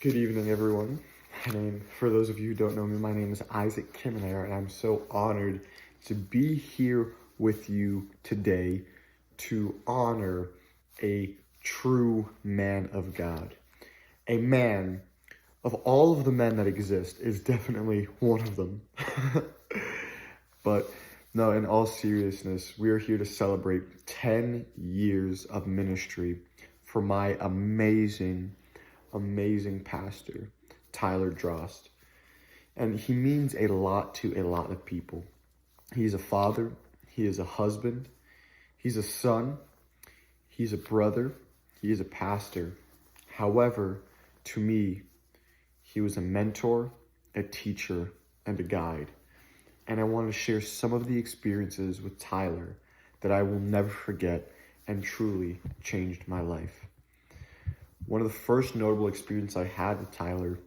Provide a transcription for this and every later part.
Good evening, everyone. For those of you who don't know me, my name is Isaac Kimenair, and I'm so honored to be here with you today to honor a true man of God. A man, of all of the men that exist, is definitely one of them. But no, in all seriousness, we are here to celebrate 10 years of ministry for my amazing pastor, Tyler Drost. And he means a lot to a lot of people. He's a father, he is a husband, he's a son, he's a brother, he is a pastor. However, to me, he was a mentor, a teacher, and a guide. And I want to share some of the experiences with Tyler that I will never forget and truly changed my life. One of the first notable experiences I had with Tyler,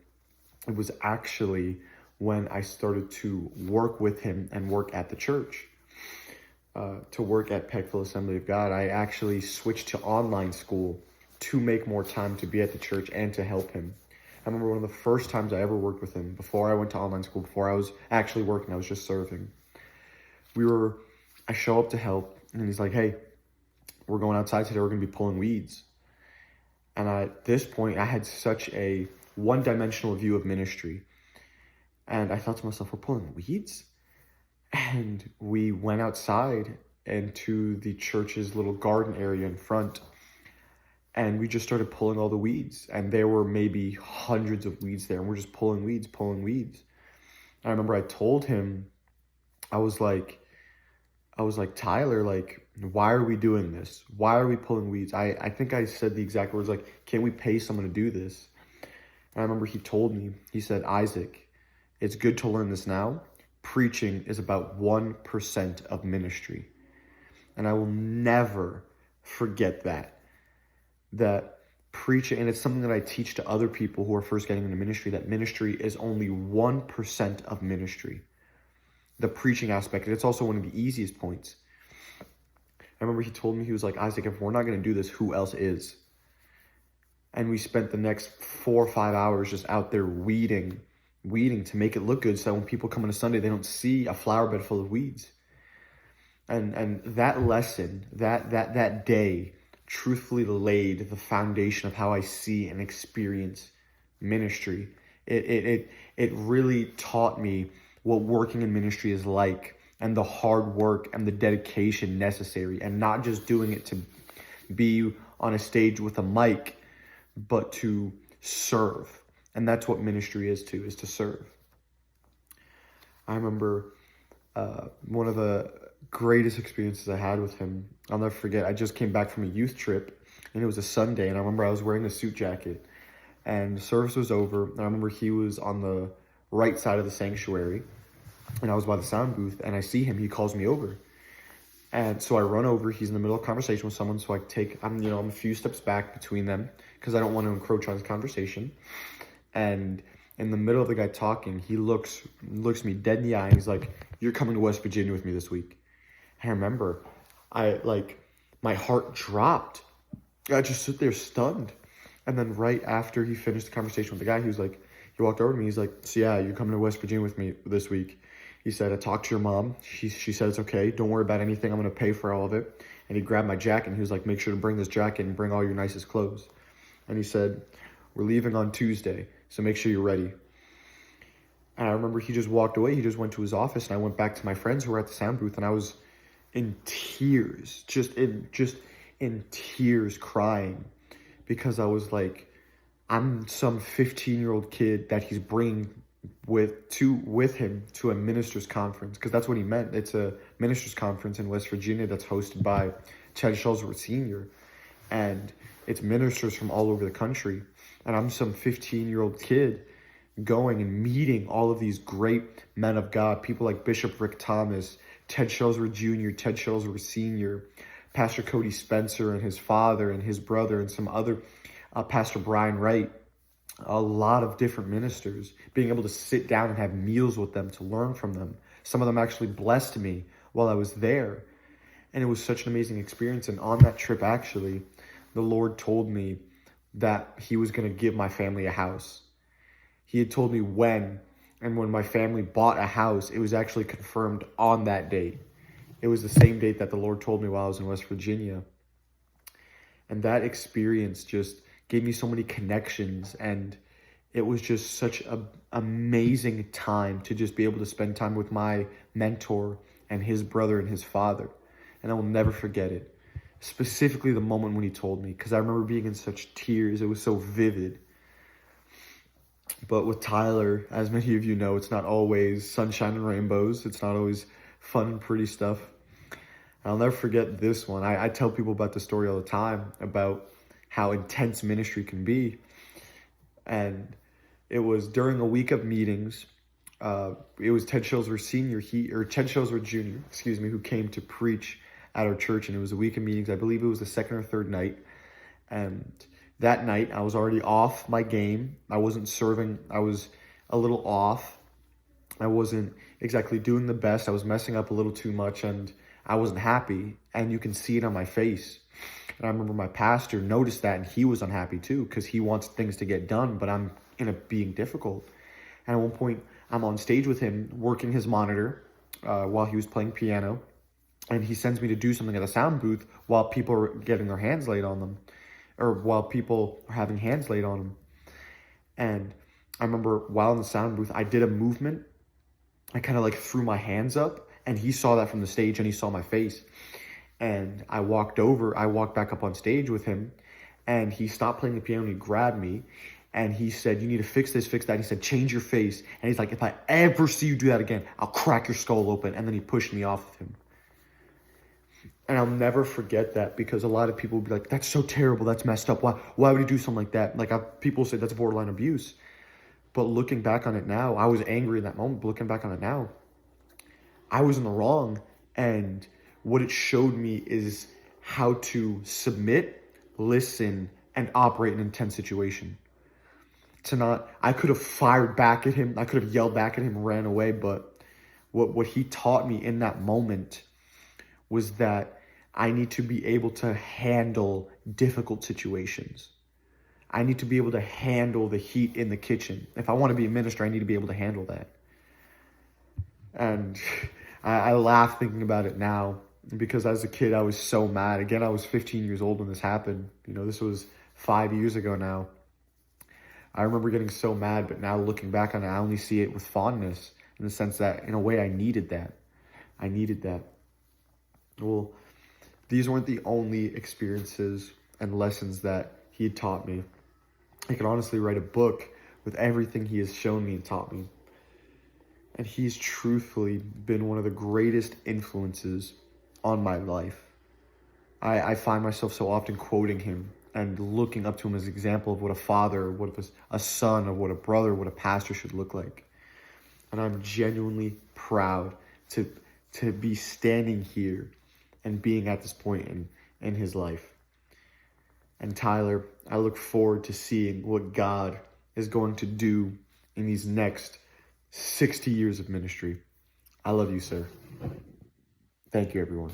it was actually when I started to work with him and work at the church. To work at Peckville Assembly of God, I actually switched to online school to make more time to be at the church and to help him. I remember one of the first times I ever worked with him, before I went to online school, before I was actually working, I was just serving. I show up to help, and he's like, "Hey, we're going outside today, we're gonna be pulling weeds." And at this point, I had such a one-dimensional view of ministry. And I thought to myself, we're pulling weeds? And we went outside into the church's little garden area in front. And we just started pulling all the weeds. And there were maybe hundreds of weeds there. And we're just pulling weeds. And I remember I told him, I was like, "Tyler, like, why are we doing this? Why are we pulling weeds?" I think I said the exact words, like, "Can't we pay someone to do this?" And I remember he told me, he said, "Isaac, it's good to learn this now. Preaching is about 1% of ministry." And I will never forget that preaching, and it's something that I teach to other people who are first getting into ministry, that ministry is only 1% of ministry. The preaching aspect, and it's also one of the easiest points. I remember he told me, he was like, "Isaac, if we're not going to do this, who else is?" And we spent the next 4 or 5 hours just out there weeding to make it look good, so when people come on a Sunday, they don't see a flower bed full of weeds. And that lesson, that day, truthfully laid the foundation of how I see and experience ministry. It really taught me what working in ministry is like, and the hard work and the dedication necessary, and not just doing it to be on a stage with a mic, but to serve. And that's what ministry is to serve. I remember one of the greatest experiences I had with him, I'll never forget. I just came back from a youth trip, and it was a Sunday, and I remember I was wearing a suit jacket, and the service was over, and I remember he was on the right side of the sanctuary, and I was by the sound booth, and I see him, he calls me over. And so I run over, he's in the middle of a conversation with someone, so I'm a few steps back between them, because I don't want to encroach on his conversation. And in the middle of the guy talking, he looks me dead in the eye, and he's like, "You're coming to West Virginia with me this week." And I remember, my heart dropped. I just stood there stunned. And then right after he finished the conversation with the guy, he walked over to me, he's like, "So yeah, you're coming to West Virginia with me this week." He said, "I talked to your mom. She said it's okay. Don't worry about anything. I'm going to pay for all of it." And he grabbed my jacket, and he was like, "Make sure to bring this jacket and bring all your nicest clothes." And he said, "We're leaving on Tuesday, so make sure you're ready." And I remember he just walked away. He just went to his office, and I went back to my friends who were at the sound booth, and I was in tears, just in tears, crying, because I was like, I'm some 15-year-old kid that he's bringing with him to a ministers conference, because that's what he meant. It's a ministers conference in West Virginia that's hosted by Ted Shulsworth Sr., and it's ministers from all over the country. And I'm some 15-year-old kid going and meeting all of these great men of God, people like Bishop Rick Thomas, Ted Shulsworth Jr., Ted Shulsworth Sr., Pastor Cody Spencer and his father and his brother, and some other, Pastor Brian Wright, a lot of different ministers, being able to sit down and have meals with them, to learn from them. Some of them actually blessed me while I was there. And it was such an amazing experience. And on that trip, actually, the Lord told me that he was going to give my family a house. He had told me when, and when my family bought a house, it was actually confirmed on that date. It was the same date that the Lord told me while I was in West Virginia. And that experience just gave me so many connections, and it was just such an amazing time to just be able to spend time with my mentor and his brother and his father. And I will never forget it. Specifically the moment when he told me, because I remember being in such tears. It was so vivid. But with Tyler, as many of you know, it's not always sunshine and rainbows. It's not always fun and pretty stuff. I'll never forget this one. I tell people about this story all the time, about how intense ministry can be. And it was during a week of meetings. It was Ted Shilsworth Sr., Ted Shilsworth Jr., who came to preach at our church. And it was a week of meetings. I believe it was the second or third night. And that night, I was already off my game. I wasn't serving. I was a little off. I wasn't exactly doing the best. I was messing up a little too much, and I wasn't happy. And you can see it on my face. And I remember my pastor noticed that, and he was unhappy too, because he wants things to get done, but I'm being difficult. And at one point, I'm on stage with him, working his monitor while he was playing piano. And he sends me to do something at a sound booth while people are getting their hands laid on them, or while people are having hands laid on them. And I remember while in the sound booth, I did a movement. I kind of like threw my hands up, and he saw that from the stage, and he saw my face. And I walked back up on stage with him, and he stopped playing the piano, and he grabbed me, and he said, "You need to fix this, fix that." And he said, "Change your face." And he's like, "If I ever see you do that again, I'll crack your skull open." And then he pushed me off of him. And I'll never forget that, because a lot of people will be like, "That's so terrible. That's messed up. Why would you do something like that?" Like people say that's borderline abuse. But looking back on it now, I was angry in that moment. But looking back on it now, I was in the wrong. And what it showed me is how to submit, listen, and operate in an intense situation. I could have fired back at him. I could have yelled back at him and ran away. But what he taught me in that moment was that I need to be able to handle difficult situations. I need to be able to handle the heat in the kitchen. If I want to be a minister, I need to be able to handle that. And I laugh thinking about it now, because as a kid, I was so mad. Again, I was 15 years old when this happened. This was 5 years ago now. I remember getting so mad, but now looking back on it, I only see it with fondness, in the sense that, in a way, I needed that. Well, these weren't the only experiences and lessons that he had taught me. I could honestly write a book with everything he has shown me and taught me. And he's truthfully been one of the greatest influences on my life. I find myself so often quoting him and looking up to him as an example of what a father, what a son, or what a brother, what a pastor should look like. And I'm genuinely proud to be standing here and being at this point in his life. And Tyler, I look forward to seeing what God is going to do in these next 60 years of ministry. I love you, sir. Thank you, everyone.